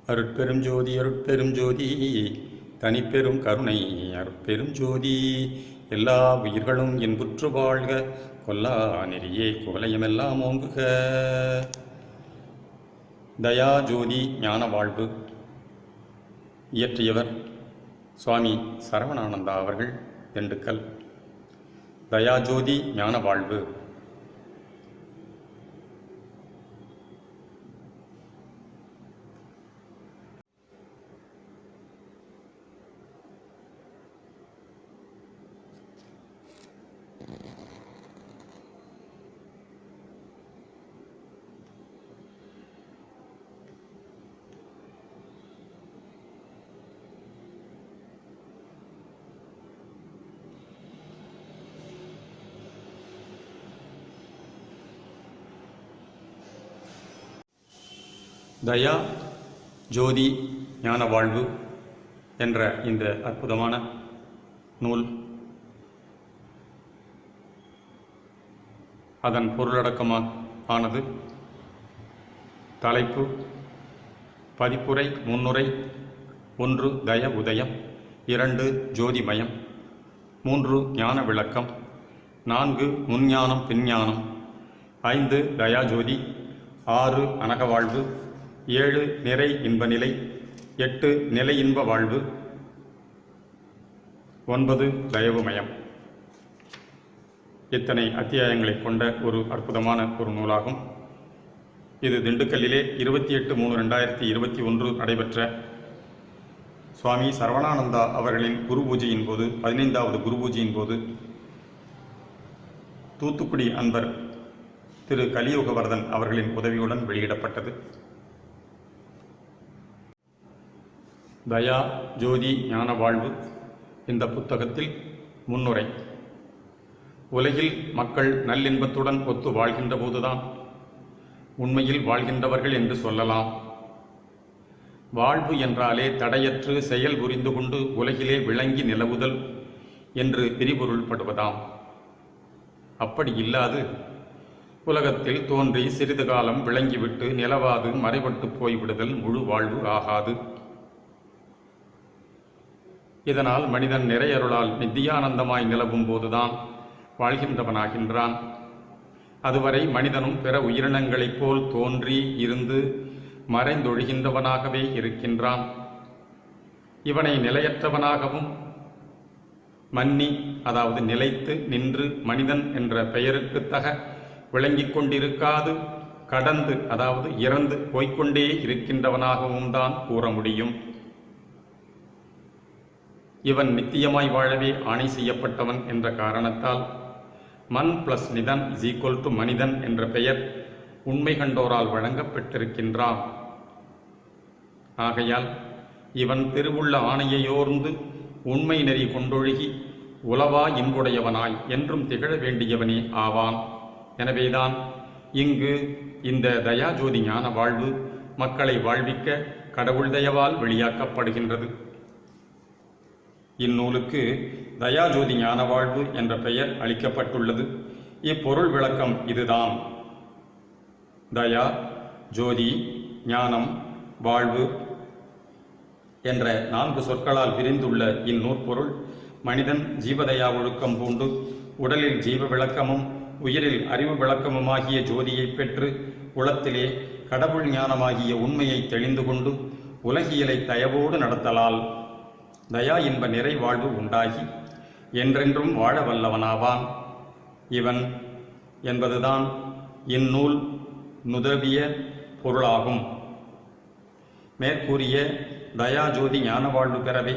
அருட்பெரும் ஜோதி அருட்பெரும் ஜோதி தனிப்பெரும் கருணை அருட்பெரும் ஜோதி எல்லா உயிர்களும் இன்புற்று வாழ்க கொல்லா நெறியே குவலயமெல்லாம் ஓங்குக. தயா ஜோதி ஞான வாழ்வு. இயற்றியவர் சுவாமி சரவணானந்தா அவர்கள், திண்டுக்கல். தயாஜோதி ஞான வாழ்வு. தயா ஜோதி ஞான வாழ்வு என்ற இந்த அற்புதமான நூல், அதன் பொருளடக்கமானது தலைப்பு, பதிப்புரை, முன்னுரை. 1 தய உதயம், 2 ஜோதிமயம், 3 ஞான விளக்கம், 4 முன்ஞானம் பின்ஞானம், 5 தயாஜோதி, 6 அனக வாழ்வு, 7 நிறை இன்ப நிலை, 8 நிலை இன்ப வாழ்வு, 9 தயவுமயம். இத்தனை அத்தியாயங்களை கொண்ட ஒரு அற்புதமான ஒரு நூலாகும். இது திண்டுக்கல்லிலே 28/3/2021 நடைபெற்ற சுவாமி சரவணானந்தா அவர்களின் குரு பூஜையின் போது, 15வது குரு பூஜையின் போது, தூத்துக்குடி அன்பர் திரு கலியுகவர்தன் அவர்களின் உதவியுடன் வெளியிடப்பட்டது. தயா ஜோதி ஞான வாழ்வு இந்த புத்தகத்தில் முன்னுரை. உலகில் மக்கள் நல்லின்பத்துடன் ஒத்து வாழ்கின்ற போதுதான் உண்மையில் வாழ்கின்றவர்கள் என்று சொல்லலாம். வாழ்வு என்றாலே தடையற்று செயல் புரிந்து கொண்டு உலகிலே விளங்கி நிலவுதல் என்று பிரிபொருள்படுவதாம். அப்படி இல்லாது உலகத்தில் தோன்றி சிறிது காலம் விளங்கிவிட்டு நிலவாது மறைபட்டு போய்விடுதல் முழு வாழ்வு ஆகாது. இதனால் மனிதன் நிறையருளால் நித்தியானந்தமாய் நிலவும் போதுதான் வாழ்கின்றவனாகின்றான். அதுவரை மனிதனும் பிற உயிரினங்களைப் போல் தோன்றி இருந்து மறைந்தொழுகின்றவனாகவே இருக்கின்றான். இவனை நிலையற்றவனாகவும் மன்னி, அதாவது நிலைத்து நின்று மனிதன் என்ற பெயருக்கு தக விளங்கிக் கொண்டிருக்காது கடந்து, அதாவது இறந்து போய்கொண்டே இருக்கின்றவனாகவும் தான் கூற முடியும். இவன் நித்தியமாய் வாழவே ஆணை செய்யப்பட்டவன் என்ற காரணத்தால் மன் பிளஸ் நிதன் = மனிதன் என்ற பெயர் உண்மை கண்டோரால் வழங்கப்பட்டிருக்கின்றான். ஆகையால் இவன் திருவுள்ள ஆணையோர்ந்து உண்மை நெறி கொண்டொழுகி உலவா இன்புடையவனாய் என்றும் திகழ வேண்டியவனே ஆவான். எனவேதான் இங்கு இந்த தயாஜோதி ஞான வாழ்வு மக்களை வாழ்விக்க கடவுள் தயவால் வெளியாக்கப்படுகின்றது. இந்நூலுக்கு தயாஜோதி ஞான வாழ்வு என்ற பெயர் அளிக்கப்பட்டுள்ளது. இப்பொருள் விளக்கம் இதுதான். தயா, ஜோதி, ஞானம், வாழ்வு என்ற 4 சொற்களால் விரிந்துள்ள இந்நூற்பொருள் மனிதன் ஜீவதயா ஒழுக்கம் பூண்டு உடலில் ஜீவ விளக்கமும் உயிரில் அறிவு விளக்கமுமாகிய ஜோதியை பெற்று உளத்திலே கடவுள் ஞானமாகிய உண்மையை தெளிந்து கொண்டு உலகியலை தயவோடு நடத்தலால் தயா இன்ப நிறை வாழ்வு உண்டாகி என்றென்றும் வாழ வல்லவனாவான் இவன் என்பதுதான் இந்நூல் நுதவிய பொருளாகும். மேற்கூறிய தயாஜோதி ஞான வாழ்வு பெறவே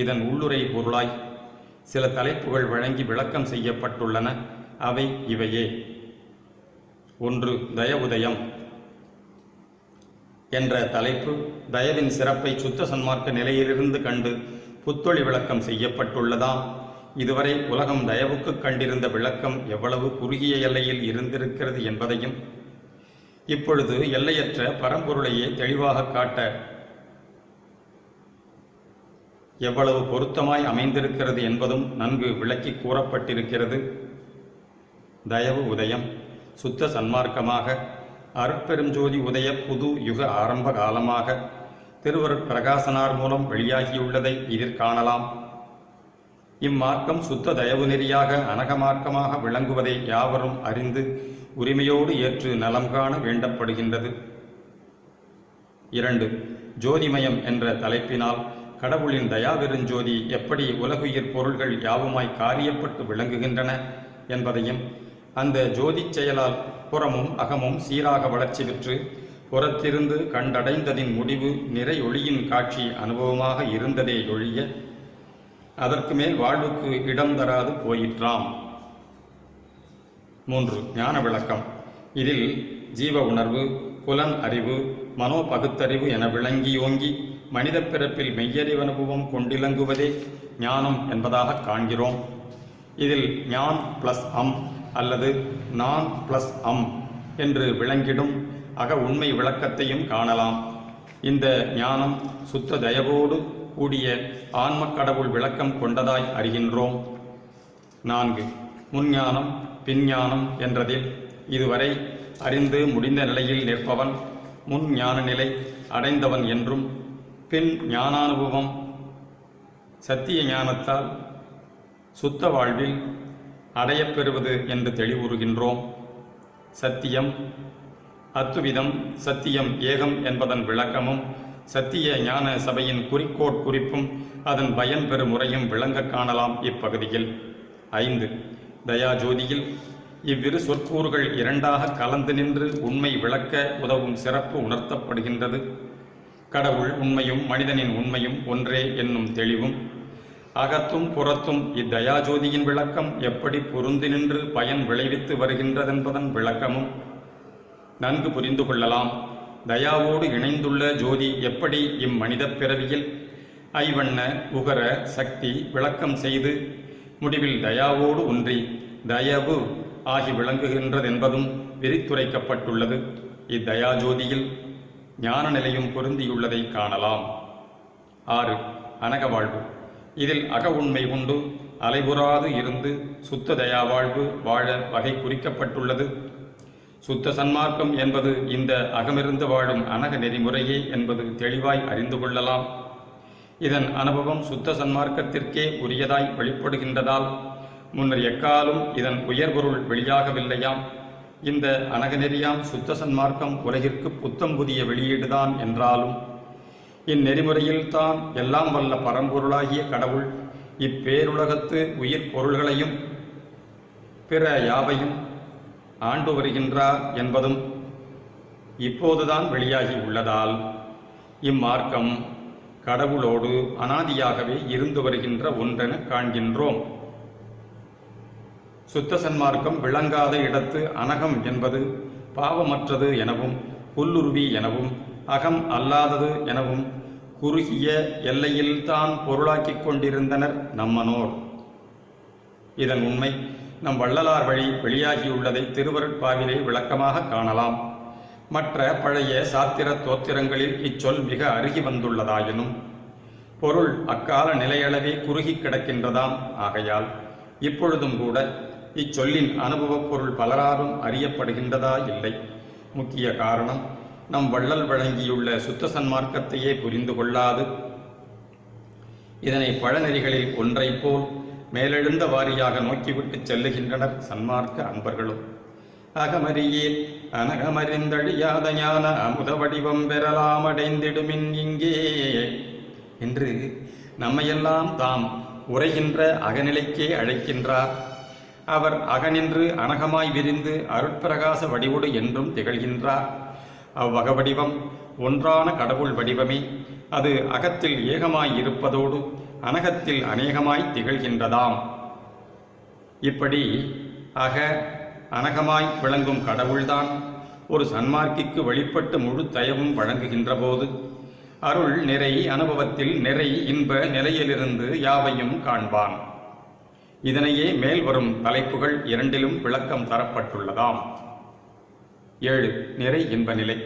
இதன் உள்ளுரை பொருளாய் சில தலைப்புகள் வழங்கி விளக்கம் செய்யப்பட்டுள்ளன. அவை இவையே. 1 தய உதயம் என்ற தலைப்பு தயவின் சிறப்பை சுத்த சன்மார்க்க நிலையிலிருந்து கண்டு புத்தொழி விளக்கம் செய்யப்பட்டுள்ளதாம். இதுவரை உலகம் தயவுக்கு கண்டிருந்த விளக்கம் எவ்வளவு குறுகிய எல்லையில் இருந்திருக்கிறது என்பதையும், இப்பொழுது எல்லையற்ற பரம்பொருளையே தெளிவாக காட்ட எவ்வளவு பொருத்தமாய் அமைந்திருக்கிறது என்பதும் நன்கு விளக்கி கூறப்பட்டிருக்கிறது. தயவு உதயம் சுத்த சன்மார்க்கமாக அருட்பெரும் ஜோதி உதய புது யுக ஆரம்ப காலமாக திருவருட் பிரகாசனார் மூலம் வெளியாகியுள்ளதை இதில் காணலாம். இம்மார்க்கம் சுத்த தயவு நெறியாக அனக மார்க்கமாக விளங்குவதை யாவரும் அறிந்து உரிமையோடு ஏற்று நலம் காண வேண்டப்படுகின்றது. 2. ஜோதிமயம் என்ற தலைப்பினால் கடவுளின் தயாபெருஞ்சோதி எப்படி உலகுயிர் பொருள்கள் யாவுமாய் காரியப்பட்டு விளங்குகின்றன என்பதையும், அந்த ஜோதி செயலால் புறமும் அகமும் சீராக வளர்ச்சி பெற்று புறத்திருந்து கண்டடைந்ததின் முடிவு நிறை ஒளியின் காட்சி அனுபவமாக இருந்ததே ஒழிய அதற்கு மேல் வாழ்வுக்கு இடம் தராது போயிற்றாம். 3. ஞான விளக்கம். இதில் ஜீவ உணர்வு, புலன் அறிவு, மனோபகுத்தறிவு என விளங்கியோங்கி மனித பிறப்பில் மெய்யறிவனுபவம் கொண்டிலங்குவதே ஞானம் என்பதாக காண்கிறோம். இதில் ஞான் பிளஸ் அம் அல்லது நான் பிளஸ் அம் என்று விளங்கிடும் அக உண்மை விளக்கத்தையும் காணலாம். இந்த ஞானம் சுத்த தயவோடு கூடிய ஆன்ம கடவுள் விளக்கம் கொண்டதாய் அறிகின்றோம். 4. முன்ஞானம் பின்ஞானம் என்றதில் இதுவரை அறிந்து முடிந்த நிலையில் நிற்பவன் முன் ஞான நிலை அடைந்தவன் என்றும், பின் ஞானானுபவம் சத்திய ஞானத்தால் சுத்த வாழ்வில் அடையப்பெறுவது என்று தெளிவுறுகின்றோம். சத்தியம் அத்துவிதம் சத்தியம் ஏகம் என்பதன் விளக்கமும் சத்திய ஞான சபையின் குறிக்கோட் குறிப்பும் அதன் பயன் பெறும் முறையும் விளங்க காணலாம் இப்பகுதியில். 5. தயாஜோதியில் இவ்விரு சொற்கூறுகள் இரண்டாக கலந்து நின்று உண்மை விளக்க உதவும் சிறப்பு உணர்த்தப்படுகின்றது. கடவுள் உண்மையும் மனிதனின் உண்மையும் ஒன்றே என்னும் தெளிவும், அகத்தும் புறத்தும் இத்தயாஜோதியின் விளக்கம் எப்படி பொருந்தி நின்று பயன் விளைவித்து வருகின்றதென்பதன் விளக்கமும் நன்கு புரிந்து கொள்ளலாம். தயாவோடு இணைந்துள்ள ஜோதி எப்படி இம்மனித பிறவியில் ஐவண்ண உகர சக்தி விளக்கம் செய்து முடிவில் தயாவோடு ஒன்றி தயவு ஆகி விளங்குகின்றதென்பதும் விரித்துரைக்கப்பட்டுள்ளது. இத்தயாஜோதியில் ஞான நிலையும் பொருந்தியுள்ளதை காணலாம். 6. அனக வாழ்வு. இதில் அக உண்மை உண்டு அலைபுறாது இருந்து சுத்த தயா வாழ்வு வாழ வகை குறிக்கப்பட்டுள்ளது. சுத்த சன்மார்க்கம் என்பது இந்த அகமிருந்து வாழும் அனக நெறிமுறையே என்பது தெளிவாய் அறிந்து கொள்ளலாம். இதன் அனுபவம் சுத்த சன்மார்க்கத்திற்கே உரியதாய் வெளிப்படுகின்றதால் முன்னர் எக்காலும் இதன் உயர்பொருள் வெளியாகவில்லையாம். இந்த அனக நெறியாம் சுத்த சன்மார்க்கம் உலகிற்கு புத்தம் புதிய வெளியீடுதான் என்றாலும் இந்நெறிமுறையில் தான் எல்லாம் வல்ல பரம்பொருளாகிய கடவுள் இப்பேருலகத்து உயிர் பொருள்களையும் பிற யாவையும் ஆண்டு வருகின்றார் என்பதும் இப்போதுதான் வெளியாகி உள்ளதால் இம்மார்க்கம் கடவுளோடு அனாதியாகவே இருந்து வருகின்ற ஒன்றென காண்கின்றோம். சுத்த சன்மார்க்கம் விளங்காத இடத்து அனகம் என்பது பாவமற்றது எனவும் புல்லுருவி எனவும் அகம் அல்லாதது எனவும் குறுகிய எல்லையில்தான் பொருளாக்கிக் கொண்டிருந்தனர் நம்மனோர். இதன் உண்மை நம் வள்ளலார் வழி வெளியாகியுள்ளதை திருவருட்பாவிலே விளக்கமாக காணலாம். மற்ற பழைய சாத்திர தோத்திரங்களில் இச்சொல் மிக அருகி வந்துள்ளதாயினும் பொருள் அக்கால நிலையளவே குறுகி கிடக்கின்றதாம். ஆகையால் இப்பொழுதும் கூட இச்சொல்லின் அனுபவப் பொருள் பலராலும் அறியப்படுகின்றதா இல்லை. முக்கிய காரணம் நம் வள்ளல் வழங்கியுள்ள சுத்த சன்மார்க்கத்தையே புரிந்து கொள்ளாது இதனை பழநெறிகளில் ஒன்றை போல் மேலெழுந்த வாரியாக நோக்கிவிட்டு செல்லுகின்றனர் சன்மார்க்க அன்பர்களும். அகமறியேன் அனகமறிந்தழியாத ஞான அமுத வடிவம் பெறலாம் அடைந்திடுமின் இங்கே என்று நம்மையெல்லாம் தாம் உரைகின்ற அகநிலைக்கே அழைக்கின்றார். அவர் அகனின்று அனகமாய் விரிந்து அருட்பிரகாச வடிவோடு என்றும் திகழ்கின்றார். அவ்வக வடிவம் ஒன்றான கடவுள் வடிவமே. அது அகத்தில் ஏகமாய் இருப்பதோடு அனகத்தில் அநேகமாய் திகழ்கின்றதாம். இப்படி அக அனகமாய் விளங்கும் கடவுள்தான் ஒரு சன்மார்க்கிக்கு வெளிப்பட்டு முழு தயவும் வழங்குகின்ற போது அருள் நிறை அனுபவத்தில் நிறை இன்ப நிலையிலிருந்து யாவையும் காண்பான். இதனையே மேல் வரும் தலைப்புகள் இரண்டிலும் விளக்கம் தரப்பட்டுள்ளதாம். 7. நிறை இன்ப நிலை.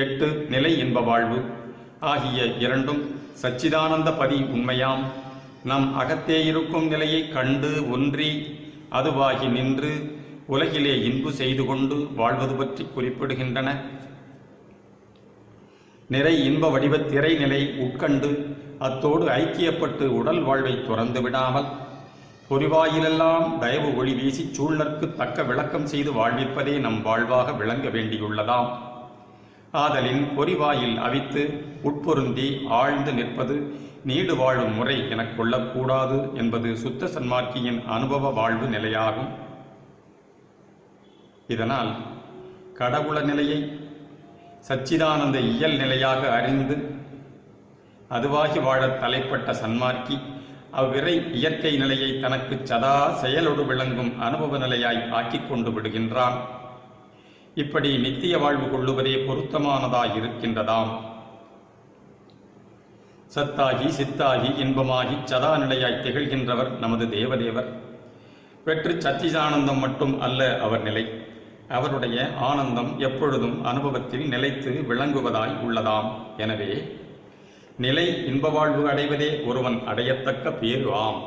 8. நிலை இன்ப வாழ்வு ஆகிய இரண்டும் சச்சிதானந்த பதி உண்மையாம். நம் அகத்தே இருக்கும் நிலையை கண்டு ஒன்றி அதுவாகி நின்று உலகிலே இன்பு செய்து கொண்டு வாழ்வது பற்றி குறிப்பிடுகின்றன. நிறை இன்ப வடிவ திரை நிலை உட்கண்டு அத்தோடு ஐக்கியப்பட்டு உடல் வாழ்வை துறந்து விடாமல் பொறிவாயிலெல்லாம் தயவு ஒளி வீசி சூழ்நர்க்கு தக்க விளக்கம் செய்து வாழ்விப்பதே நம் வாழ்வாக விளங்க வேண்டியுள்ளதாம். ஆதலின் பொறிவாயில் அவித்து உட்பொருந்தி ஆழ்ந்து நிற்பது நீடு வாழும் முறை எனக் கொள்ளக்கூடாது என்பது சுத்த சன்மார்க்கியின் அனுபவ வாழ்வு நிலையாகும். இதனால் கடவுள நிலையை சச்சிதானந்த இயல் நிலையாக அறிந்து அதுவாகி வாழத் தலைப்பட்ட சன்மார்க்கி அவ்விறை இயற்கை நிலையை தனக்கு சதா செயலொடு விளங்கும் அனுபவ நிலையாய் ஆக்கிக் கொண்டு விடுகின்றான். இப்படி நித்திய வாழ்வு கொள்ளுவதே பொருத்தமானதாய் இருக்கின்றதாம். சத்தாகி சித்தாகி இன்பமாகி சதா நிலையாய் திகழ்கின்றவர் நமது தேவதேவர். வெற்று சச்சிதானந்தம் மட்டும் அல்ல அவர் நிலை. அவருடைய ஆனந்தம் எப்பொழுதும் அனுபவத்தில் நிலைத்து விளங்குவதாய் உள்ளதாம். எனவே நிலை இன்ப வாழ்வு அடைவதே ஒருவன் அடையத்தக்க பேரு ஆம்.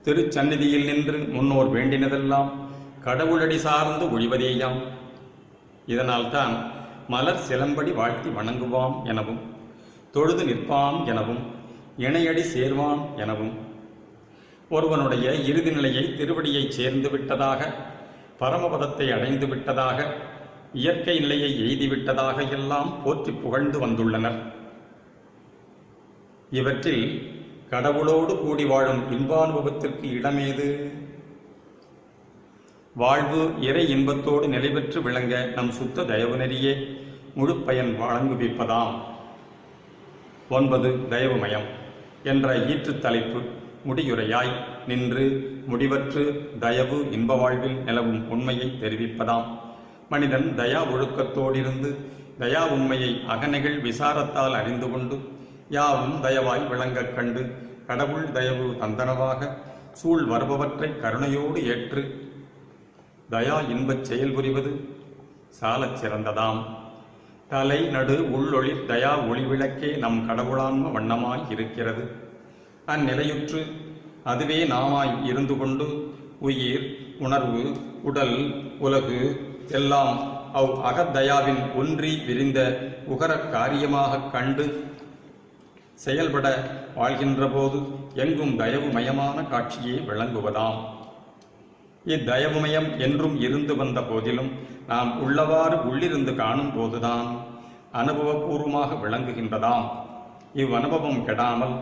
திருச்சந்நிதியில் நின்று முன்னோர் வேண்டினதெல்லாம் கடவுளடி சார்ந்து ஒழிவதேயாம். இதனால்தான் மலர் சிலம்படி வாழ்த்தி வணங்குவாம் எனவும் தொழுது நிற்பாம் எனவும் இணையடி சேர்வான் எனவும் ஒருவனுடைய இறுதி நிலையை திருவடியை சேர்ந்து விட்டதாக, பரமபதத்தை அடைந்து விட்டதாக, இயற்கை நிலையை எய்திவிட்டதாக எல்லாம் போற்றி புகழ்ந்து வந்துள்ளனர். இவற்றில் கடவுளோடு கூடி வாழும் இன்பானுபவத்திற்கு இடமேது? வாழ்வு இறை இன்பத்தோடு நிலைபெற்று விளங்க நம் சுத்த தயவு நெறியே முழு பயன் வழங்குவிப்பதாம். 9 தயவுமயம் என்ற ஈற்று தலைப்பு முடியுரையாய் நின்று முடிவற்று தயவு இன்ப வாழ்வில் நிலவும் உண்மையை தெரிவிப்பதாம். மனிதன் தயா ஒழுக்கத்தோடிருந்து தயா உண்மையை அகநெகிழ் விசாரத்தால் அறிந்து கொண்டு யாவும் தயவாய் விளங்கக் கண்டு கடவுள் தயவு தந்தனவாக சூழ் வருபவற்றை கருணையோடு ஏற்று தயா இன்பச் செயல் புரிவது சாலச் சிறந்ததாம். தலை நடு உள்ளொளி தயா ஒளிவிளக்கே நம் கடவுளான்ம வண்ணமாய் இருக்கிறது. அந்நிலையுற்று அதுவே நாமாய் இருந்து கொண்டு உயிர் உணர்வு உடல் உலகு எல்லாம் அவ் அகத்தயாவின் ஒன்றி விரிந்த உகர காரியமாக கண்டு செயல்பட வாழ்கின்ற போது எங்கும் தயவுமயமான காட்சியே விளங்குவதாம். இத்தயவுமயம் என்றும் இருந்து வந்த போதிலும் நாம் உள்ளவாறு உள்ளிருந்து காணும் போதுதான் அனுபவபூர்வமாக விளங்குகின்றதாம். இவ்வனுபவம் கெடாமல்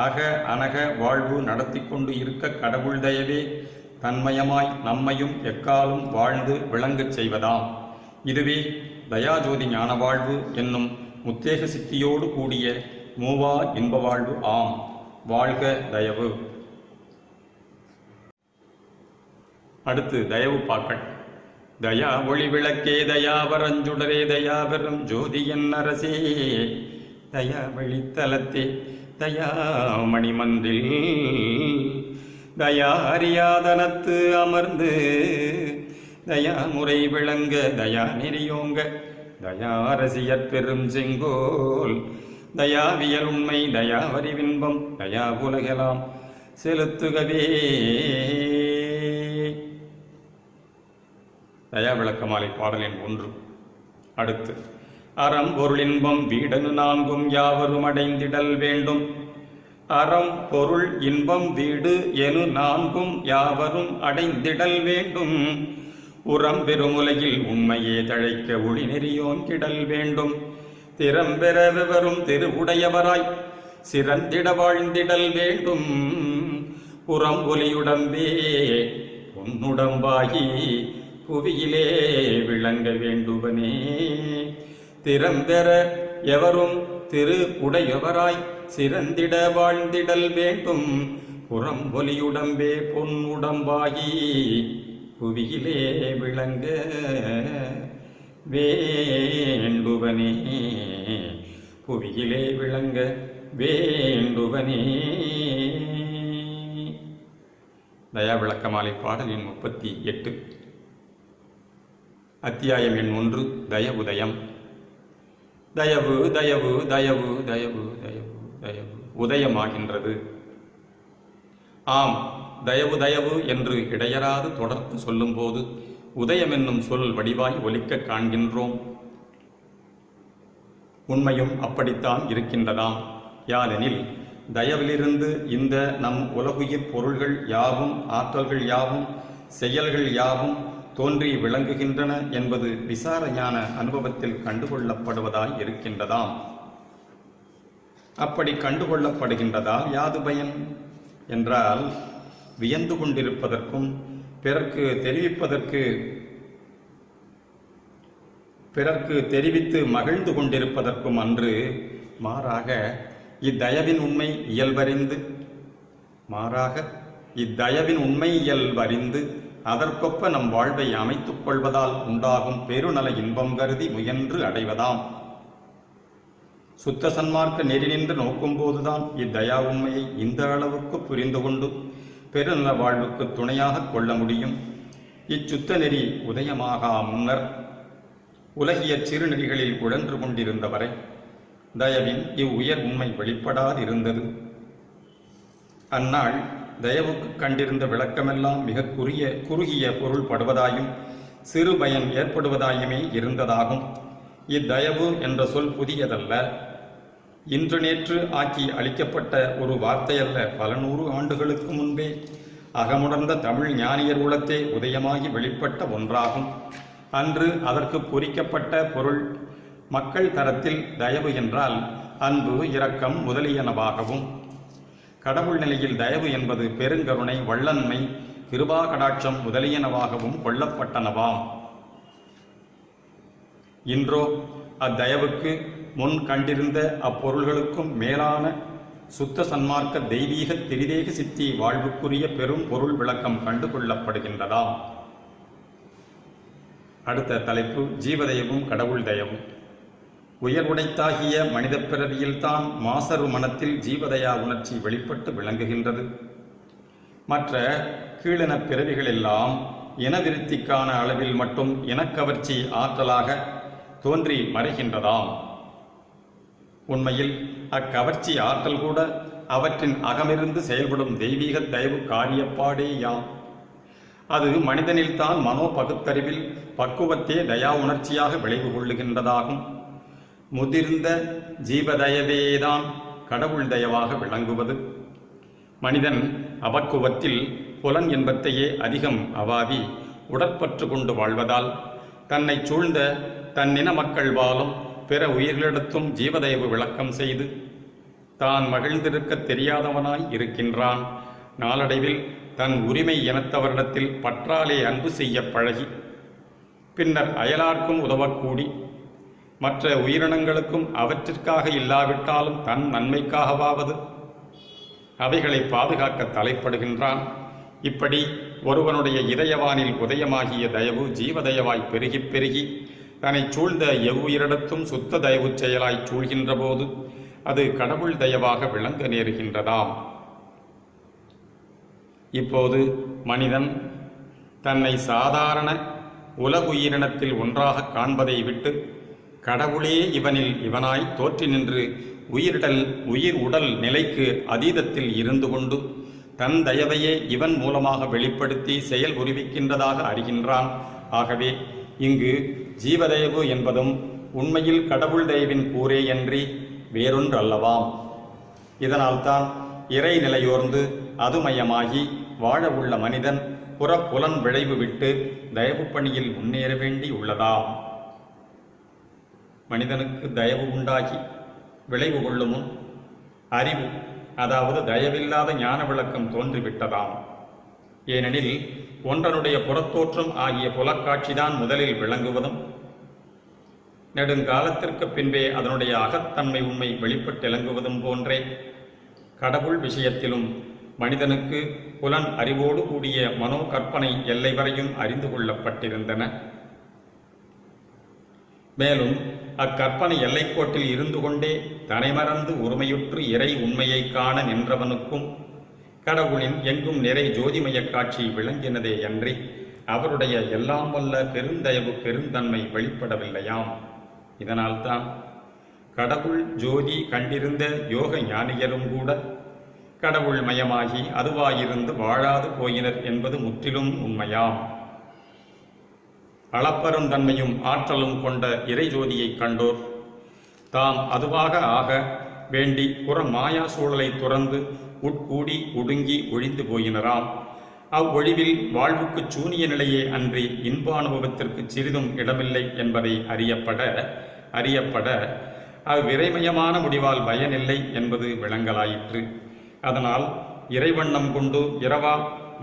அக அனக வாழ்வு நடத்தி கொண்டு இருக்க கடவுள் தயவே தன்மயமாய் நம்மையும் எக்காலும் வாழ்ந்து விளங்கச் செய்வதாம். இதுவே தயாஜோதி ஞான வாழ்வு என்னும் முத்தேக சித்தியோடு கூடிய மூவா இன்ப வாழ்வு ஆம். வாழ்க தயவு. அடுத்து தயவு பாக்கள். தயா ஒளி விளக்கே தயாவரஞ்சுடரே தயாபெரும் ஜோதியன் அரசே தயா வெளித்தலத்தே தயா மணிமன்றில் தயா அறியாதனத்து அமர்ந்து தயா முறை விளங்க தயா நெறியோங்க தயா அரசியற் பெரும் செங்கோல் தயாவியல் உண்மை தயா வரிவின்பம் தயா உலகெல்லாம் செலுத்துகவே. தயா விளக்கமாலை பாடலின் 1. அடுத்து அறம் பொருளின்பம் வீடனு நான்கும் யாவரும் அடைந்திடல் வேண்டும். அறம் பொருள் இன்பம் வீடு எனு நான்கும் யாவரும் அடைந்திடல் வேண்டும். உரம் பெருமுலையில் உண்மையே தழைக்க ஒளி நெறியோன் கிடல் வேண்டும். திறம்பெற விவரும் திருவுடையவராய் சிறந்திட வாழ்ந்திடல் வேண்டும். புறம் ஒலியுடம்பே பொன்னுடம்பாகி புவியிலே விளங்க வேண்டுவனே. திறம்பெற எவரும் திரு உடையவராய் சிறந்திட வாழ்ந்திடல் வேண்டும். புறம் ஒலியுடம்பே பொன்னுடம்பாகி புவியிலே விளங்க வேண்டுவனே. புவியிலே விளங்க வேண்டுவனே. தயா விளக்கமாலை பாடலின் 38. அத்தியாயம் எண் 1. தயவுதயம். தயவு தயவு தயவு தயவு தயவு தயவு உதயமாகின்றது. ஆம், தயவு தயவு என்று இடையராது தொடர்ந்து சொல்லும்போது உதயம் என்னும் சொல் வடிவாய் ஒலிக்க காண்கின்றோம். உண்மையும் அப்படித்தான் இருக்கின்றதாம். யாதெனில் தயவிலிருந்து இந்த நம் உலகுயிர் பொருள்கள் யாவும், ஆற்றல்கள் யாவும், செயல்கள் யாவும் தோன்றி விளங்குகின்றன என்பது விசாரஞான அனுபவத்தில் கண்டுகொள்ளப்படுவதாய் இருக்கின்றதாம். அப்படி கண்டுகொள்ளப்படுகின்றதால் யாது பயன் என்றால், வியந்து கொண்டிருப்பதற்கும் பிறர்க்கு தெரிவித்து மகிழ்ந்து கொண்டிருப்பதற்கும் அன்று, மாறாக இத்தயவின் உண்மை இயல்பறிந்து அதற்கொப்ப நம் வாழ்வை அமைத்துக் கொள்வதால் உண்டாகும் பெருநல இன்பம் கருதி முயன்று அடைவதாம். சுத்த சன்மார்க்க நெறி நின்று நோக்கும்போதுதான் இத்தயா உண்மையை இந்த அளவுக்கு புரிந்து கொண்டு பெருநல வாழ்வுக்கு துணையாக கொள்ள முடியும். இச்சுத்த நெறி உதயமாகா முன்னர் உலகிய சிறுநெறிகளில் உழன்று கொண்டிருந்தவரை தயவின் இவ்வுயர் உண்மை வெளிப்படாதிருந்தது. அந்நாள் தயவுக்கு கண்டிருந்த விளக்கமெல்லாம் மிக குறுகிய பொருள் படுவதாயும் சிறு பயன் ஏற்படுவதாயுமே இருந்ததாகும். இத்தயவு என்ற சொல் புதியதல்ல, இன்று நேற்று ஆக்கி அளிக்கப்பட்ட ஒரு வார்த்தையல்ல. பல 100 ஆண்டுகளுக்கு முன்பே அகமுணர்ந்த தமிழ் ஞானியர் உளத்தே உதயமாகி வெளிப்பட்ட ஒன்றாகும். அன்று அதற்கு பொறிக்கப்பட்ட பொருள் மக்கள் தரத்தில் தயவு என்றால் அன்பு, இரக்கம் முதலியனவாகவும், கடவுள் நிலையில் தயவு என்பது பெருங்கருணை, வள்ளன்மை, கிருபா கடாட்சம் முதலியனவாகவும் கொள்ளப்பட்டனவாம். இன்றோ அத்தயவுக்கு முன் கண்டிருந்த அப்பொருள்களுக்கும் மேலான சுத்த சன்மார்க்க தெய்வீக திரிதேக சித்தி வாழ்வுக்குரிய பெரும் பொருள் விளக்கம் கண்டுகொள்ளப்படுகின்றதாம். அடுத்த தலைப்பு ஜீவதயவும் கடவுள் தயவும். உயர் உடைத்தாகிய மனித பிறவியில்தான் மாசரு மனத்தில் ஜீவதயா உணர்ச்சி வெளிப்பட்டு விளங்குகின்றது. மற்ற கீழின பிறவிகளெல்லாம் இனவிருத்திக்கான அளவில் மட்டும் இனக்கவர்ச்சி ஆற்றலாக தோன்றி மறைகின்றதாம். உண்மையில் அக்கவர்ச்சி ஆற்றல் கூட அவற்றின் அகமிருந்து செயல்படும் தெய்வீக தயவு காரியப்பாடேயாம். அது மனிதனில்தான் மனோ பகுத்தறிவில் பக்குவத்தே தயா உணர்ச்சியாக விளைவு கொள்ளுகின்றதாகும். முதிர்ந்த ஜீவதயவேதான் கடவுள் தயவாக விளங்குவது. மனிதன் அபக்குவத்தில் புலன் என்பத்தையே அதிகம் அவாவி உடற்பற்று கொண்டு வாழ்வதால் தன்னை சூழ்ந்த தன்னின மக்கள் வாழும் பிற உயிர்களிடத்தும் ஜீவதயவு விளக்கம் செய்து தான் மகிழ்ந்திருக்க தெரியாதவனாய் இருக்கின்றான். நாளடைவில் தன் உரிமை இனத்தவரிடத்தில் பற்றாலே அன்பு செய்ய பழகி பின்னர் அயலார்க்கும் உதவக்கூடி மற்ற உயிரினங்களுக்கும் அவற்றிற்காக இல்லாவிட்டாலும் தன் நன்மைக்காகவாவது அவைகளை பாதுகாக்க தலைப்படுகின்றான். இப்படி ஒருவனுடைய இதயவானில் உதயமாகிய தயவு ஜீவதயவாய் பெருகி பெருகி தன்னை சூழ்ந்த எவ்வுயிரிடத்தும் சுத்த தயவு செயலாய் சூழ்கின்ற போது அது கடவுள் தயவாக விளங்க நேருகின்றதாம். இப்போது மனிதன் தன்னை சாதாரண உலகுயிரினத்தில் ஒன்றாக காண்பதை விட்டு கடவுளே இவனில் இவனாய் தோற்றி நின்று உயிர் உடல் நிலைக்கு அதீதத்தில் இருந்து கொண்டு தன் தயவையே இவன் மூலமாக வெளிப்படுத்தி செயல் புரிவிக்கின்றதாக அறிகின்றான். ஆகவே இங்கு ஜீவதயவு என்பதும் உண்மையில் கடவுள் தயவின் கூறேயன்றி வேறொன்றல்லவாம். இதனால்தான் இறை நிலையோர்ந்து அதுமயமாகி வாழ உள்ள மனிதன் புறப்புலன் விளைவு விட்டு தயவு பணியில் முன்னேற வேண்டி உள்ளதாம். மனிதனுக்கு தயவு உண்டாகி விளைவு கொள்ளும் முன் அறிவு, அதாவது தயவில்லாத ஞான விளக்கம் தோன்றிவிட்டதாம். ஏனெனில் ஒன்றனுடைய புறத்தோற்றம் ஆகிய புலக்காட்சிதான் முதலில் விளங்குவதும் நெடுங்காலத்திற்கு பின்பே அதனுடைய அகத்தன்மை உண்மை வெளிப்பட்டிலங்குவதும் போன்றே கடவுள் விஷயத்திலும் மனிதனுக்கு புலன் அறிவோடு கூடிய மனோ கற்பனை எல்லை வரையும் அறிந்து கொள்ளப்பட்டிருந்தன. மேலும் அக்கற்பனை எல்லைக்கோட்டில் இருந்து கொண்டே தனைமறந்து ஒருமையுற்று இறை உண்மையை காண நின்றவனுக்கும் கடவுளின் எங்கும் நிறை ஜோதிமய காட்சி விளங்கினதே அன்றி அவருடைய எல்லாம் வல்ல பெருந்தயவு பெருந்தன்மை வெளிப்படவில்லையாம். இதனால்தான் கடவுள் ஜோதி கண்டிருந்த யோக ஞானியரும் கூட கடவுள் மயமாகி அதுவாயிருந்து வாழாது போயினர் என்பது முற்றிலும் உண்மையாம். அளப்பரும் தன்மையும் ஆற்றலும் கொண்ட இறைஜோதியை கண்டோர் தாம் அதுவாக ஆக வேண்டி புற மாயா சூழலை துறந்து உட்கூடி ஒடுங்கி ஒழிந்து போயினராம். அவ்வொழிவில் வாழ்வுக்கு சூனிய நிலையே அன்றி இன்பானுபவத்திற்கு சிறிதும் இடமில்லை என்பதை அறியப்பட அவ்விரைமயமான முடிவால் பயனில்லை என்பது விளங்கலாயிற்று. அதனால் இறைவண்ணம் கொண்டு இரவா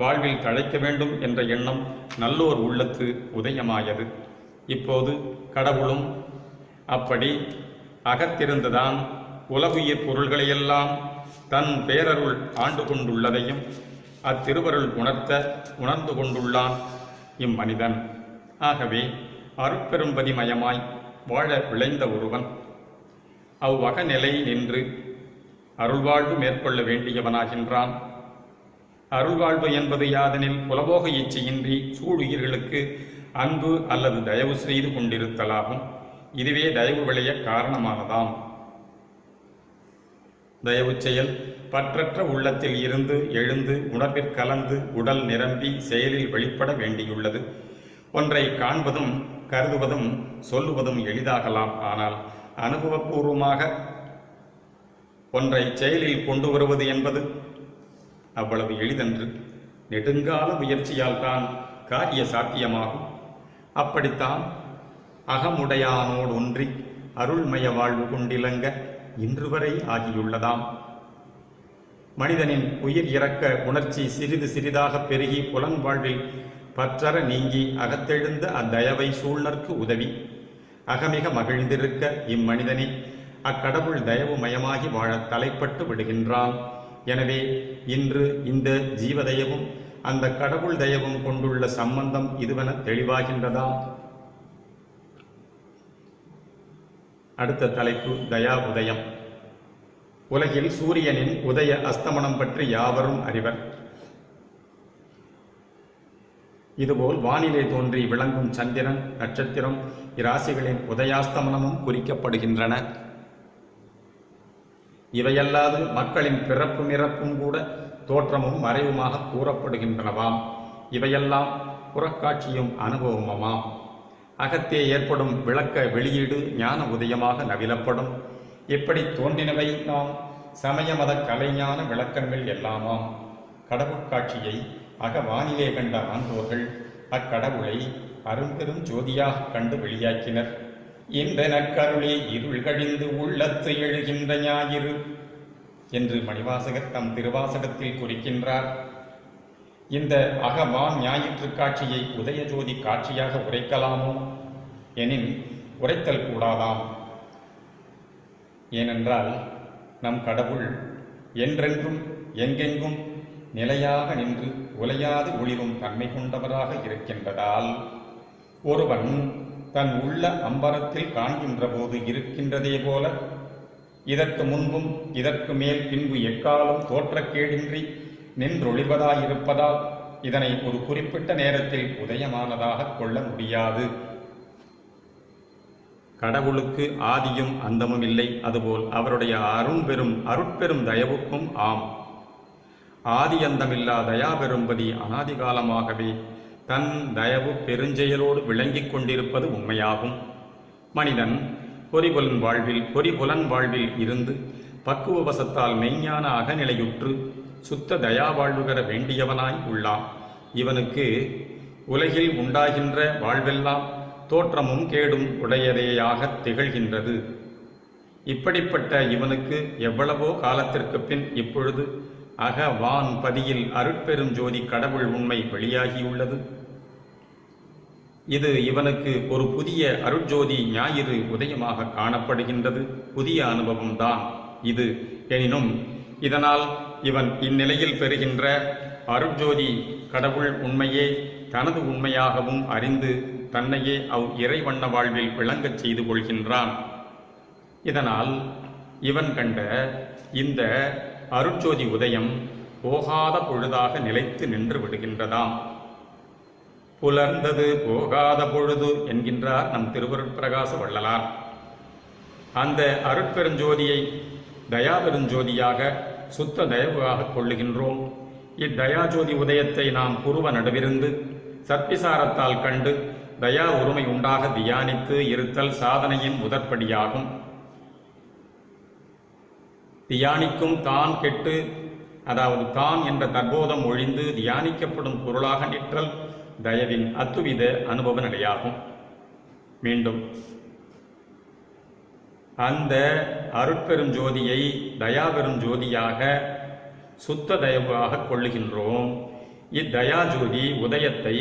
வாழ்வில் தழைக்க வேண்டும் என்ற எண்ணம் நல்லோர் உள்ளத்து உதயமாயது. இப்போது கடவுளும் அப்படி அகத்திருந்துதான் உலகுயிர் பொருள்களையெல்லாம் தன் பேரருள் ஆண்டு கொண்டுள்ளதையும் அத்திருவருள் உணர்ந்து கொண்டுள்ளான் இம்மனிதன். ஆகவே அருட்பெரும்பதி மயமாய் வாழ விளைந்த ஒருவன் அவ்வகநிலை நின்று அருள்வாழ்வு மேற்கொள்ள வேண்டியவனாகின்றான். அருள்வாழ்வு என்பது யாதெனில் புலபோக இச்சையின்றி சூழுயிர்களுக்கு அன்பு அல்லது தயவு செய்து கொண்டிருத்தலாகும். இதுவே தயவு விளைய காரணமானதாம். தயவு செயல் பற்றற்ற உள்ளத்தில் இருந்து எழுந்து உணர்விற்கலந்து உடல் நிரம்பி செயலில் வெளிப்பட வேண்டியுள்ளது. ஒன்றை காண்பதும் கருதுவதும் சொல்லுவதும் எளிதாகலாம். ஆனால் அனுபவபூர்வமாக ஒன்றை செயலில் கொண்டு வருவது என்பது அவ்வளவு எளிதன்று. நெடுங்கால முயற்சியால் தான் காரிய சாத்தியமாகும். அப்படித்தான் அகமுடையானோடு ஒன்றி அருள்மய வாழ்வு கொண்டிலங்க இன்று வரை ஆகியுள்ளதாம். மனிதனின் உயிர் இறக்க உணர்ச்சி சிறிது சிறிதாக பெருகி புலன் வாழ்வில் பற்றற நீங்கி அகத்தெழுந்த அத்தயவை சூழ்நர்க்கு உதவி அகமிக மகிழ்ந்திருக்க இம்மனிதனே அக்கடவுள் தயவு மயமாகி வாழ தலைப்பட்டு விடுகின்றான். எனவே இன்று இந்த ஜீவதயவும் அந்த கடவுள் தயவும் கொண்டுள்ள சம்பந்தம் இதுவென தெளிவாகின்றதாம். அடுத்த தலைப்பு தயா உதயம். உலகில் சூரியனின் உதய அஸ்தமனம் பற்றி யாவரும் அறிவர். இதுபோல் வானிலே தோன்றி விளங்கும் சந்திரன், நட்சத்திரம் இராசிகளின் உதயாஸ்தமனமும் குறிக்கப்படுகின்றன. இவையல்லாது மக்களின் பிறப்பும் இறப்பும் கூட தோற்றமும் மறைவுமாக கூறப்படுகின்றனவாம். இவையெல்லாம் புறக்காட்சியும் அனுபவமாம். அகத்தே ஏற்படும் விளக்க வெளியீடு ஞான உதயமாக நவிலப்படும். இப்படி தோன்றினவை நாம் சமய மத கலைஞான விளக்கங்கள் எல்லாமாம். கடவுட்காட்சியை அகவானிலே கண்ட ஆண்டோர்கள் அக்கடவுளை அரும்பெரும் ஜோதியாக கண்டு வெளியாக்கினர். இந்த நற்கருளே இருள் கழிந்து உள்ளத்து எழுகின்ற ஞாயிறு என்று மணிவாசகர் தம் திருவாசகத்தில் குறிக்கின்றார். இந்த அகவான் ஞாயிற்று காட்சியை உதயஜோதி காட்சியாக உரைக்கலாமோ எனின் உரைத்தல் கூடாதாம். ஏனென்றால் நம் கடவுள் என்றென்றும் எங்கெங்கும் நிலையாக நின்று உலையாது ஒளிரும் தன்மை கொண்டவராக இருக்கின்றதால் ஒருவன் தன் உள்ள அம்பரத்தில் காண்கின்ற போது இருக்கின்றதே போல இதற்கு முன்பும் இதற்கு மேல் பின்பு எக்காலம் தோற்றக்கேடின்றி நின்றொழிவதாயிருப்பதால் இதனை ஒரு குறிப்பிட்ட நேரத்தில் உதயமானதாக கொள்ள முடியாது. கடவுளுக்கு ஆதியும் அந்தமும் இல்லை. அதுபோல் அவருடைய அருட்பெரும் தயவுக்கும் ஆம். ஆதி அந்தமில்லா தயா பெரும்பதி அனாதிகாலமாகவே தன் தயவு பெருஞ்செயலோடு விளங்கிக் கொண்டிருப்பது உண்மையாகும். மனிதன் பொறிபுலன் வாழ்வில் இருந்து பக்குவவசத்தால் மெய்ஞான அகநிலையுற்று சுத்த தயா வாழ்வு பெற வேண்டியவனாய் உள்ளான். இவனுக்கு உலகில் உண்டாகின்ற வாழ்வெல்லாம் தோற்றமும் கேடும் உடையதேயாக திகழ்கின்றது. இப்படிப்பட்ட இவனுக்கு எவ்வளவோ காலத்திற்கு பின் இப்பொழுது அகவான் பதியில் அருட்பெரும் ஜோதி கடவுள் உண்மை வெளியாகியுள்ளது. இது இவனுக்கு ஒரு புதிய அருட்ஜோதி ஞாயிறு உதயமாக காணப்படுகின்றது. புதிய அனுபவம்தான் இது. எனினும் இதனால் இவன் இந்நிலையில் பெறுகின்ற அருட்ஜோதி கடவுள் உண்மையே தனது உண்மையாகவும் அறிந்து தன்னையே இறைவண்ண வாழ்வில் விளங்கச் செய்து கொள்கின்றான். இதனால் இவன் கண்ட இந்த அருட்ஜோதி உதயம் போகாத பொழுதாக நிலைத்து நின்று விடுகின்றதாம். புலர்ந்தது போகாத பொழுது என்கின்றார் நம் திருவருட்பிரகாச வள்ளலார். அந்த அருட்பெருஞ்சோதியை தயாபெருஞ்சோதியாக சுத்த தயவாக கொள்ளுகின்றோம். இத்தயாஜோதி உதயத்தை நாம் புருவ நடுவிருந்து சற்பிசாரத்தால் கண்டு தயா ஒருமை உண்டாக தியானித்து இருத்தல் சாதனையின் முதற்படியாகும். தியானிக்கும் தான் கெட்டு, அதாவது தான் என்ற தற்போதம் ஒழிந்து தியானிக்கப்படும் பொருளாக நிற்றல் தயவின் அத்துவித அனுபவ நிலையாகும். மீண்டும், அந்த அருட்பெரும் ஜோதியை தயாபெரும் ஜோதியாக சுத்த தயவாக கொள்ளுகின்றோம். இத்தயா ஜோதி உதயத்தை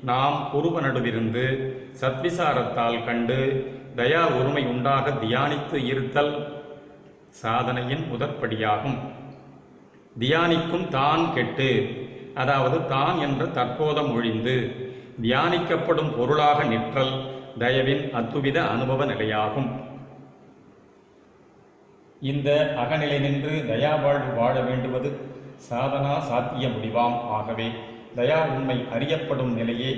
நாம் புருவ நடுவிருந்து சத்விசாரத்தால் கண்டு தயா ஒருமை உண்டாக தியானித்து இருத்தல் சாதனையின் முதற்படியாகும். தியானிக்கும் தான் கெட்டு, அதாவது தான் என்ற தற்போதம் ஒழிந்து தியானிக்கப்படும் பொருளாக நிற்றல் தயவின் அத்துவித அனுபவ நிலையாகும். இந்த அகநிலை நின்று தயா வாழ்வு வாழ வேண்டுவது சாதனா சாத்திய முடிவாம். ஆகவே தயா உண்மை அறியப்படும் நிலையே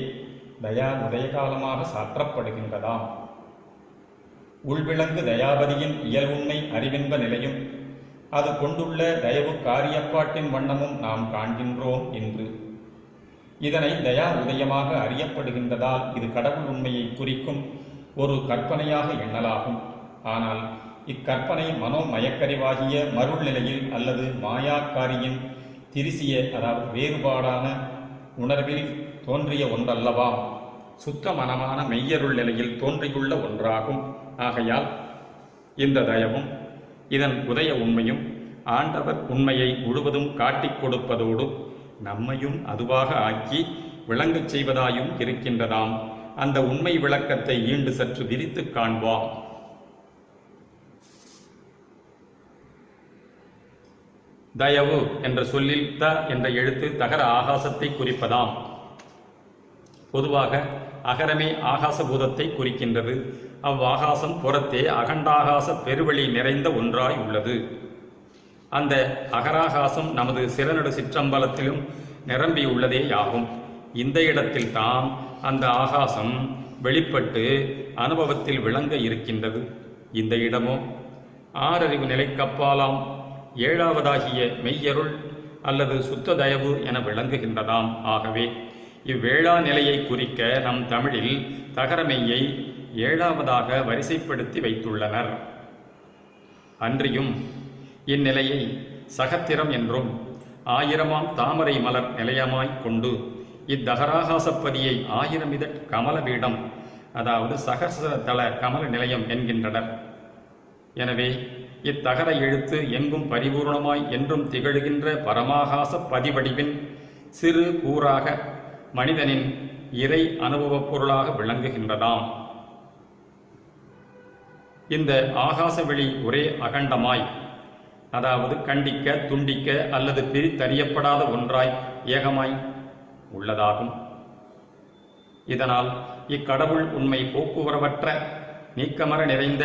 தயா உதயகாலமாக சாற்றப்படுகின்றதாம். உள்விளங்கு தயாபதியின் இயல்புண்மை அறிவென்ப நிலையும் அது கொண்டுள்ள தயவு காரியப்பாட்டின் வண்ணமும் நாம் காண்கின்றோம் என்று. இதனை தயா உதயமாக அறியப்படுகின்றதால் இது கடவுள் உண்மையை குறிக்கும் ஒரு கற்பனையாக எண்ணலாகும். ஆனால் இக்கற்பனை மனோமயக்கறிவாகிய மருள் நிலையில் அல்லது மாயாக்காரியின் திரிசிய, அதாவது வேறுபாடான உணர்வில் தோன்றிய ஒன்றல்லவாம். சுத்த மனமான மெய்யருள் நிலையில் தோன்றியுள்ள ஒன்றாகும். ஆகையால் இந்த தயவும் இதன் உதய உண்மையும் ஆண்டவர் உண்மையை முழுவதும் காட்டிக் கொடுப்பதோடு நம்மையும் அதுவாக ஆக்கி விளங்கச் செய்வதாயும் இருக்கின்றதாம். அந்த உண்மை விளக்கத்தை ஈண்டு சற்று விரித்து காண்போம். தயவு என்ற சொல்லில் த என்ற எழுத்து தகர ஆகாசத்தை குறிப்பதாம். பொதுவாக அகரமே ஆகாசபூதத்தை குறிக்கின்றது. அவ்வாகாசம் புறத்தே அகண்டாகாச பெருவெளி நிறைந்த ஒன்றாய் உள்ளது. அந்த அகராகாசம் நமது சிறநடு சிற்றம்பலத்திலும் நிரம்பியுள்ளதேயாகும். இந்த இடத்தில் தான் அந்த ஆகாசம் வெளிப்பட்டு அனுபவத்தில் விளங்க இருக்கின்றது. இந்த இடமோ ஆறறிவு நிலைக்கப்பாலாம் ஏழாவதாகிய மெய்யருள் அல்லது சுத்த தயவு என விளங்குகின்றதாம். ஆகவே இவ்வேளா நிலையை குறிக்க நம் தமிழில் தகரமெய்யை ஏழாவதாக வரிசைப்படுத்தி வைத்துள்ளனர். அன்றியும் இந்நிலையை சகத்திரம் என்றும் ஆயிரமாம் தாமரை மலர் நிலையமாய்க் கொண்டு இத்தகராகாசப்பதியை 1000 இதழ் கமல பீடம், அதாவது சகசரதள கமல நிலையம் என்கின்றனர். எனவே இத்தகர எழுத்து எங்கும் பரிபூர்ணமாய் என்றும் திகழ்கின்ற பரமாகாச பதிவடிவின் சிறு கூறாக மனிதனின் இறை அனுபவப் பொருளாக விளங்குகின்றதாம். இந்த ஆகாச வெளி ஒரே அகண்டமாய், அதாவது கண்டிக்க துண்டிக்க அல்லது பிரித்தறியப்படாத ஒன்றாய் ஏகமாய் உள்ளதாகும். இதனால் இக்கடவுள் உண்மை போக்குவரவற்ற நீக்கமர நிறைந்த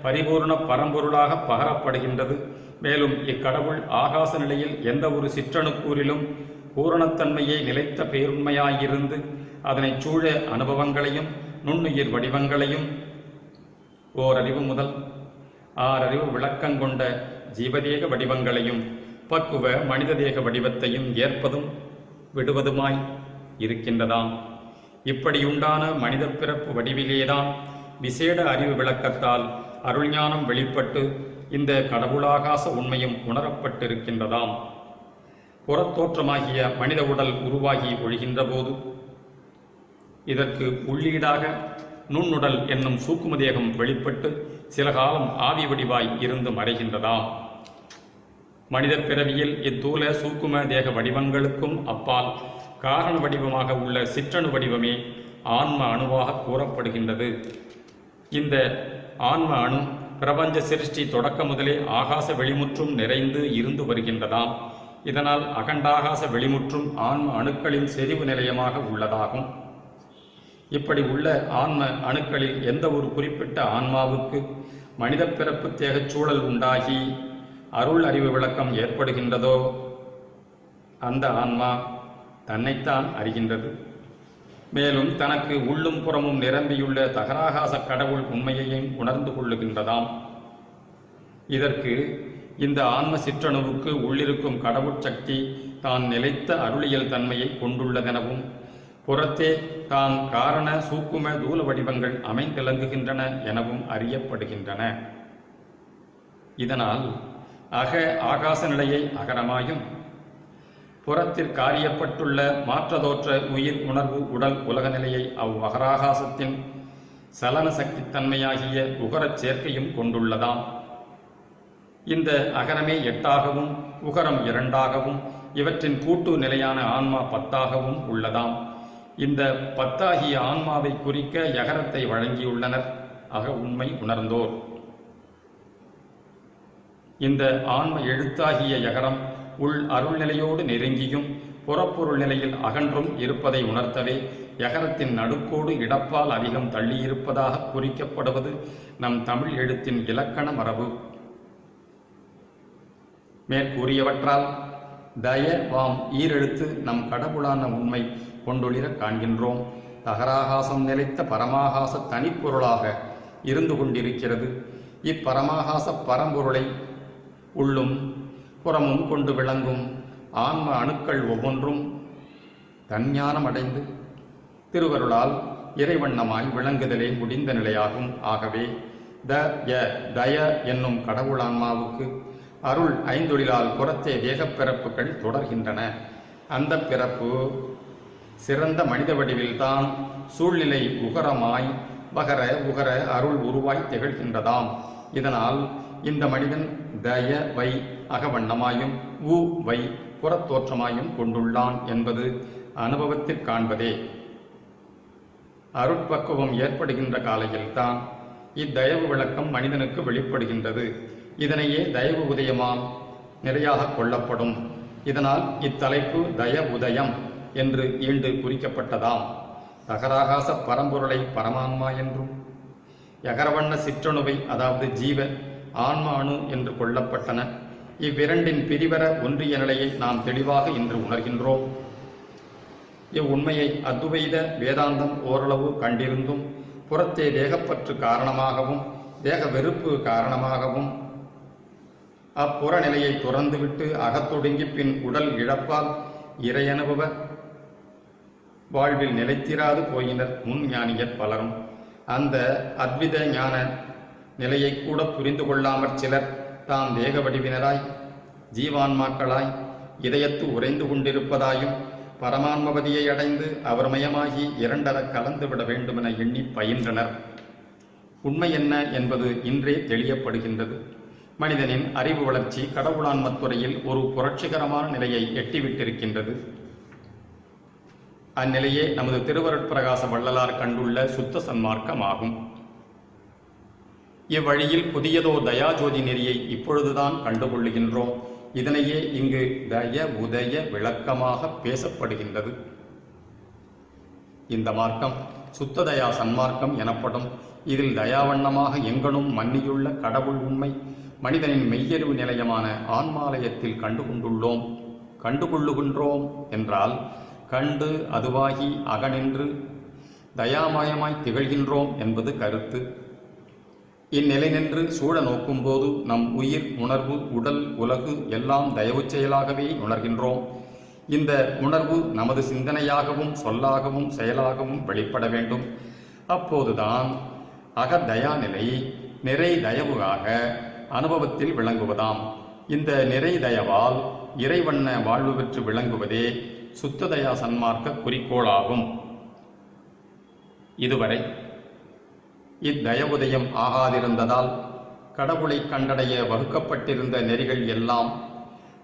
பரிபூர்ண பரம்பொருளாக பகரப்படுகின்றது. மேலும் இக்கடவுள் ஆகாச நிலையில் எந்த ஒரு சிற்றணுக்கூறிலும் பூரணத்தன்மையை நிலைத்த பேருண்மையாயிருந்து அதனை சூழ அனுபவங்களையும் நுண்ணுயிர் வடிவங்களையும் ஓரறிவு முதல் 6 அறிவு விளக்கங்கொண்ட ஜீவதேக வடிவங்களையும் பக்குவ மனித தேக வடிவத்தையும் ஏற்பதும் விடுவதுமாய் இருக்கின்றதாம். இப்படியுண்டான மனித பிறப்பு வடிவிலேதான் விசேட அறிவு விளக்கத்தால் அருள்ஞானம் வெளிப்பட்டு இந்த கடவுளாகாச உண்மையும் உணரப்பட்டிருக்கின்றதாம். புறத்தோற்றமாகிய மனித உடல் உருவாகி ஒழிகின்ற போது இதற்கு உள்ளீடாக நுண்ணுடல் என்னும் சூக்கும தேகம் வெளிப்பட்டு சில காலம் ஆவி வடிவாய் இருந்து மறைகின்றதாம். மனித பிறவியில் இத்தூல சூக்கும தேக வடிவங்களுக்கும் அப்பால் காரண வடிவமாக உள்ள சிற்றணு வடிவமே ஆன்ம அணுவாக கூறப்படுகின்றது. இந்த ஆன்ம அணு பிரபஞ்ச சிருஷ்டி தொடக்க முதலே ஆகாச வெளிமுற்றும் நிறைந்து இருந்து வருகின்றதாம். இதனால் அகண்டாகாச வெளிமுற்றும் ஆன்ம அணுக்களின் செறிவு நிலையமாக உள்ளதாகும். இப்படி உள்ள ஆன்ம அணுக்களில் எந்த ஒரு குறிப்பிட்ட ஆன்மாவுக்கு மனித பிறப்பு தேகச் சூழல் உண்டாகி அருள் அறிவு விளக்கம் ஏற்படுகின்றதோ அந்த ஆன்மா தன்னைத்தான் அறிகின்றது. மேலும் தனக்கு உள்ளும் புறமும் நிரம்பியுள்ள தகராகாச கடவுள் உண்மையையும் உணர்ந்து கொள்ளுகின்றதாம். இதற்கு இந்த ஆன்ம சிற்றணுவுக்கு உள்ளிருக்கும் கடவுட் சக்தி தான் நிலைத்த அருளியல் தன்மையை கொண்டுள்ளதெனவும் புறத்தே தான் காரண சூக்கும தூல வடிவங்கள் அமைந்திலங்குகின்றன எனவும் அறியப்படுகின்றன. இதனால் அக ஆகாச நிலையை அகரமாயும், புறத்திற்காரியப்பட்டுள்ள மாற்றதோற்ற உயிர் உணர்வு உடல் உலக நிலையை அவ்வகராகாசத்தின் சலன சக்தி தன்மையாகிய உகரச் சேர்க்கையும் கொண்டுள்ளதாம். இந்த அகரமே 8ஆகவும் உகரம் 2ஆகவும் இவற்றின் கூட்டு நிலையான ஆன்மா 10ஆகவும் உள்ளதாம். இந்த 10ஆகிய ஆன்மாவை குறிக்க யகரத்தை வழங்கியுள்ளனர் அக உண்மை உணர்ந்தோர். இந்த ஆன்ம எழுத்தாகிய யகரம் உள் அருள் நிலையோடு நெருங்கியும் புறப்பொருள் நிலையில் அகன்றும் இருப்பதை உணர்த்தவே யகரத்தின் நடுக்கோடு இடப்பால் அதிகம் தள்ளியிருப்பதாக குறிக்கப்படுவது நம் தமிழ் எழுத்தின் இலக்கண மரபு. மேற்கூறியவற்றால் தய வாம் ஈரெழுத்து நம் கடவுளான உண்மை கொண்டொளிர காண்கின்றோம். தகராகாசம் நிலைத்த பரமாகாச தனிப்பொருளாக இருந்து கொண்டிருக்கிறது. இப்பரமாகாச பரம்பொருளை உள்ளும் புறமும் கொண்டு விளங்கும் ஆன்ம அணுக்கள் ஒவ்வொன்றும் தஞ்ஞானம் அடைந்து திருவருளால் இறைவண்ணமாய் விளங்குதலே முடிந்த நிலையாகும். ஆகவே தய என்னும் கடவுளான்மாவுக்கு அருள் ஐந்தொழிலால் புறத்தே வேகப்பிறப்புகள் தொடர்கின்றன. அந்த பிறப்பு சிறந்த மனித வடிவில்தான் சூழ்நிலை உகரமாய் வகர உகர அருள் உருவாய் திகழ்கின்றதாம். இதனால் இந்த மனிதன் தய வை அகவண்ணமாயும் வை புறத்தோற்றமாயும் கொண்டுள்ளான் என்பது அனுபவத்தில் காண்பதே. அருட்பக்குவம் ஏற்படுகின்ற காலையில்தான் இத்தயவு விளக்கம் மனிதனுக்கு வெளிப்படுகின்றது. இதனையே தயவு உதயமாம் நிலையாக கொள்ளப்படும். இதனால் இத்தலைப்பு தய உதயம் என்று ஈண்டு குறிக்கப்பட்டதாம். தகராகாச பரம்பொருளை பரமான்மா என்றும், யகரவண்ண சிற்றணுவை அதாவது ஜீவ ஆன்மா அணு என்று கொள்ளப்பட்டன. இவ்விரண்டின் பிரிவர ஒன்றிய நிலையை நாம் தெளிவாக இன்று உணர்கின்றோம். இவ்வுண்மையை அத்வைத வேதாந்தம் ஓரளவு கண்டிருந்தும் புறத்தே தேகப்பற்று காரணமாகவும் தேக வெறுப்பு காரணமாகவும் அப்புற நிலையை துறந்துவிட்டு அகத்தொடுங்கி பின் உடல் இழப்பால் இறையனுபவ வாழ்வில் நிலைத்திராது போயினர் முன் ஞானியர் பலரும். அந்த அத்வித ஞான நிலையை கூட புரிந்து கொள்ளாமற் சிலர் தாம் தேக வடிவினராய் ஜீவான்மாக்களாய் இதயத்து உறைந்து கொண்டிருப்பதாயும் பரமான்மபதியை அடைந்து அவர்மயமாகி இரண்டர கலந்துவிட வேண்டுமென எண்ணி பயின்றனர். உண்மை என்ன என்பது இன்றே தெளியப்படுகின்றது. மனிதனின் அறிவு வளர்ச்சி கடவுளான்மத்துறையில் ஒரு புரட்சிகரமான நிலையை எட்டிவிட்டிருக்கின்றது. அந்நிலையே நமது திருவருட்பிரகாச வள்ளலார் கண்டுள்ள சுத்த சன்மார்க்கமாகும். இவ்வழியில் புதியதோர் தயாஜோதி நெறியை இப்பொழுதுதான் கண்டுகொள்ளுகின்றோம். இதனையே இங்கு தய உதய விளக்கமாக பேசப்படுகின்றது. இந்த மார்க்கம் சுத்ததயா சன்மார்க்கம் எனப்படும். இதில் தயாவண்ணமாக எங்கனும் மன்னியுள்ள கடவுள் உண்மை மனிதனின் மெய்யறிவு நிலையமான ஆன்மாலயத்தில் கண்டுகொள்ளுகின்றோம் என்றால் கண்டு அதுவாகி அகனின்று தயாமயமாய் திகழ்கின்றோம் என்பது கருத்து. இந்நிலை நின்று சூழ நோக்கும்போது நம் உயிர் உணர்வு உடல் உலகு எல்லாம் தயவு செயலாகவே உணர்கின்றோம். இந்த உணர்வு நமது சிந்தனையாகவும் சொல்லாகவும் செயலாகவும் வெளிப்பட வேண்டும். அப்போதுதான் அகதயா நிலை நிறை தயவுகாக அனுபவத்தில் விளங்குவதாம். இந்த நிறை தயவால் இறைவண்ண வாழ்வு பெற்று விளங்குவதே சுத்ததயா சன்மார்க்க குறிக்கோளாகும். இதுவரை இத்தயவுதயம் ஆகாதிருந்ததால் கடவுளை கண்டடைய வகுக்கப்பட்டிருந்த நெறிகள் எல்லாம்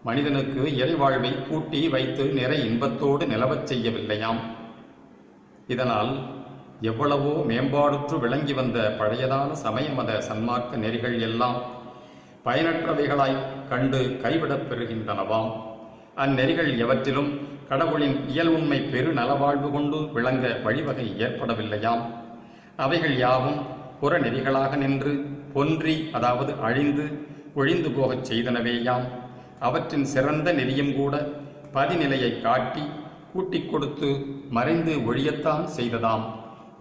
மனிதனுக்கு இறைவாழ்வை கூட்டி வைத்து நிறை இன்பத்தோடு நிலவச் செய்யவில்லையாம். இதனால் எவ்வளவோ மேம்பாடுற்று விளங்கி வந்த பழையதான சமய மத சன்மார்க்க நெறிகள் எல்லாம் பயனற்றவைகளாய் கண்டு கைவிடப் பெறுகின்றனவாம். அந்நெறிகள் எவற்றிலும் கடவுளின் இயல் உண்மை பெரு நலவாழ்வு கொண்டு விளங்க வழிவகை ஏற்படவில்லையாம். அவைகள் யாவும் புற நெறிகளாக நின்று பொன்றி அதாவது அழிந்து ஒழிந்து போகச் செய்தனவேயாம். அவற்றின் சிறந்த நெறியும் கூட பதிநிலையை காட்டி கூட்டிக் கொடுத்து மறைந்து ஒழியத்தான் செய்ததாம்.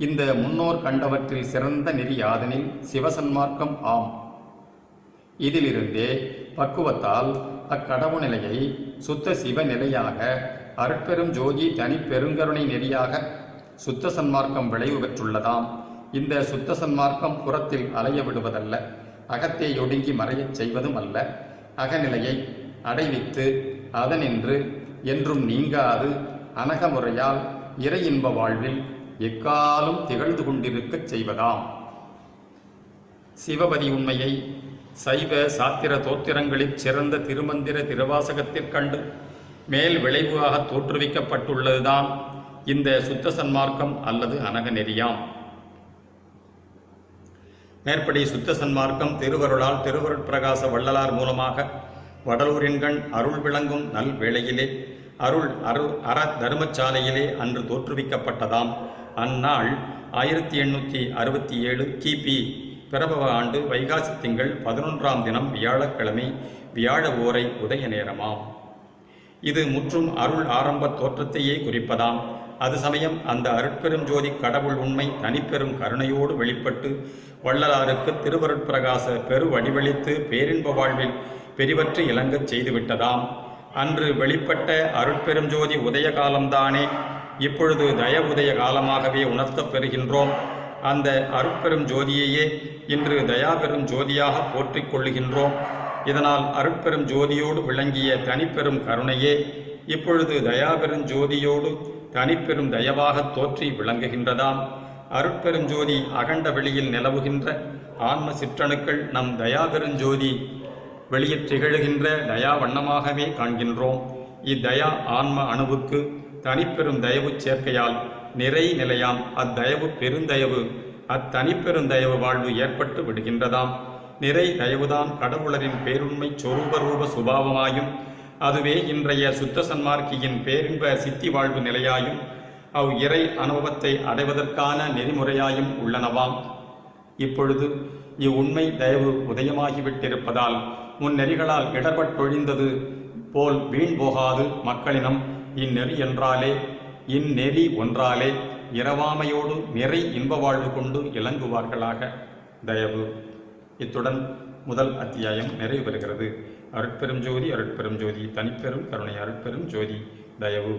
இந்த முன்னோர் கண்டவற்றில் சிறந்த நெறி யாதெனில் சிவசன்மார்க்கம் ஆம். இதிலிருந்தே பக்குவத்தால் அக்கடவு நிலையை சுத்த சிவ நிலையாக அருட்பெரும் ஜோதி தனி பெருங்கருணை நெறியாக சுத்த சன்மார்க்கம் விளைவு பெற்றுள்ளதாம். இந்த சுத்த சன்மார்க்கம் புறத்தில் அலைய விடுவதல்ல, அகத்தே ஒடுங்கி மறையச் செய்வதும் அல்ல. அகநிலையை அடைவித்து அதனின்று என்றும் நீங்காது அனகமுறையால் இறை இன்ப வாழ்வில் எக்காலும் திகழ்ந்து கொண்டிருக்கச் செய்வதாம். சிவபதி உண்மையை சைவ சாத்திர தோத்திரங்களில் சிறந்த திருமந்திர திருவாசகத்திற்கண்டு மேல் விளைவாக தோற்றுவிக்கப்பட்டுள்ளதுதான் இந்த சுத்த சன்மார்க்கம் அல்லது அனக நெறியாம். மேற்படி சுத்த சன்மார்க்கம் திருவருளால் திருவருட்பிரகாச வள்ளலார் மூலமாக வடலூரின்கண் அருள் விளங்கும் நல் வேளையிலே அற தர்மசாலையிலே அன்று தோற்றுவிக்கப்பட்டதாம். அந்நாள் 1867 கிபி பிறபவ ஆண்டு வைகாசி திங்கள் 11ஆம் தினம் வியாழக்கிழமை வியாழ ஓரை உதய நேரமாம். இது முற்றும் அருள் ஆரம்ப தோற்றத்தையே குறிப்பதாம். அது சமயம் அந்த அருட்பெரும் ஜோதி கடவுள் உண்மை தனிப்பெரும் கருணையோடு வெளிப்பட்டு வள்ளலாருக்கு திருவருட்பிரகாச பெரு வடிவளித்து பேரின்ப வாழ்வில் பெரிவற்று இலங்கச் செய்துவிட்டதாம். அன்று வெளிப்பட்ட அருட்பெரும் ஜோதி உதய காலம்தானே இப்பொழுது தய உதய காலமாகவே உணர்த்தப் பெறுகின்றோம். அந்த அருட்பெரும் ஜோதியையே இன்று தயாபெரும் ஜோதியாக போற்றிக் கொள்ளுகின்றோம். இதனால் அருட்பெரும் ஜோதியோடு விளங்கிய தனிப்பெரும் கருணையே இப்பொழுது தயாபெரும் ஜோதியோடு தனிப்பெரும் தயவாக தோற்றி விளங்குகின்றதாம். அருட்பெரும் ஜோதி அகண்ட வெளியில் நிலவுகின்ற ஆன்ம சிற்றணுக்கள் நம் தயாபெருஞ்சோதி வெளியில் திகழ்கின்ற தயா வண்ணமாகவே காண்கின்றோம். இத்தயா ஆன்ம அணுவுக்கு தனிப்பெரும் தயவு சேர்க்கையால் நிறை நிலையாம் அத்தயவு பெருந்தயவு அத்தனிப்பெருந்தயவு வாழ்வு ஏற்பட்டு விடுகின்றதாம். நிறை தயவுதான் கடவுளரின் பேருண்மை சொரூபரூப சுபாவமாயும் அதுவே இன்றைய சுத்த சன்மார்க்கியின் பேரின்ப சித்தி வாழ்வு நிலையாயும் அவ் இறை அனுபவத்தை அடைவதற்கான நெறிமுறையாயும் உள்ளனவாம். இப்பொழுது இவ்வுண்மை தயவு உதயமாகிவிட்டிருப்பதால் முன்னெறிகளால் இடர்பட்டொழிந்தது போல் வீண் போகாது மக்களினம் இந்நெறி என்றாலே இந்நெறி ஒன்றாலே இரவாமையோடு நிறை இன்ப வாழ்வு கொண்டு இலங்குவார்களாக. தயவு. இத்துடன் முதல் அத்தியாயம் நிறைவு பெறுகிறது. அருட்பெரும் ஜோதி அருட்பெரும் ஜோதி தனிப்பெரும் கருணை அருட்பெரும் ஜோதி தயவு.